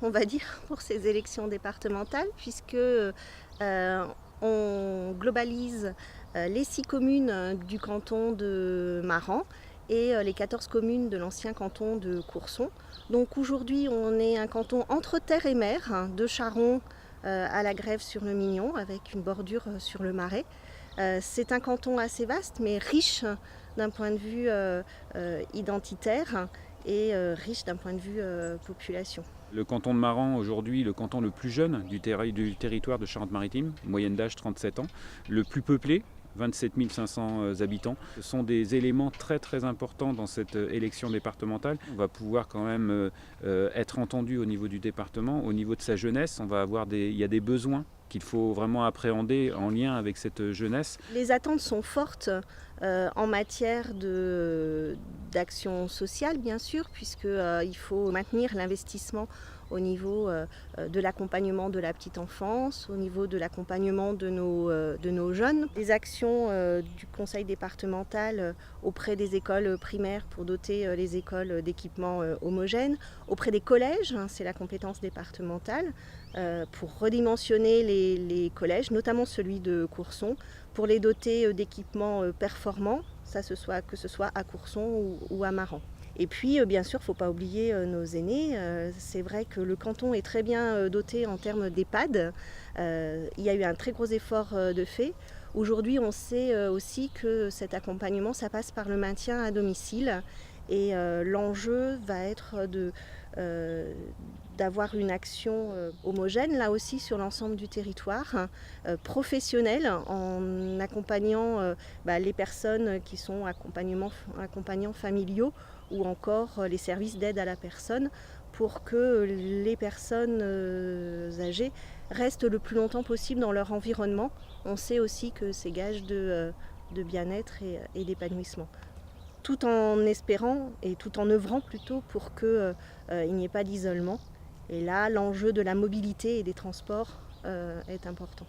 on va dire, pour ces élections départementales, puisque on globalise les 6 communes du canton de Maran et les 14 communes de l'ancien canton de Courson. Donc aujourd'hui, on est un canton entre terre et mer, de Charron à la Grève-sur-le-Mignon, avec une bordure sur le Marais. C'est un canton assez vaste, mais riche d'un point de vue identitaire et riche d'un point de vue population. Le canton de Maran, aujourd'hui, le canton le plus jeune du territoire de Charente-Maritime, moyenne d'âge 37 ans, le plus peuplé, 27 500 habitants. Ce sont des éléments très très importants dans cette élection départementale. On va pouvoir quand même être entendu au niveau du département, au niveau de sa jeunesse. Il y a des besoins qu'il faut vraiment appréhender en lien avec cette jeunesse. Les attentes sont fortes en matière d'action sociale, bien sûr, puisqu'il faut maintenir l'investissement au niveau de l'accompagnement de la petite enfance, au niveau de l'accompagnement de nos jeunes. Les actions du conseil départemental auprès des écoles primaires pour doter les écoles d'équipements homogènes, auprès des collèges, c'est la compétence départementale, pour redimensionner les collèges, notamment celui de Courson, pour les doter d'équipements performants, que ce soit à Courson ou à Maran. Et puis, bien sûr, il ne faut pas oublier nos aînés. C'est vrai que le canton est très bien doté en termes d'EHPAD. Il y a eu un très gros effort de fait. Aujourd'hui, on sait aussi que cet accompagnement, ça passe par le maintien à domicile. Et l'enjeu va être d'avoir une action homogène, là aussi sur l'ensemble du territoire, professionnelle, en accompagnant les personnes qui sont accompagnants familiaux ou encore les services d'aide à la personne pour que les personnes âgées restent le plus longtemps possible dans leur environnement. On sait aussi que c'est gage de bien-être et d'épanouissement. Tout en espérant et tout en œuvrant plutôt pour qu'il n'y ait pas d'isolement. Et là, l'enjeu de la mobilité et des transports est important.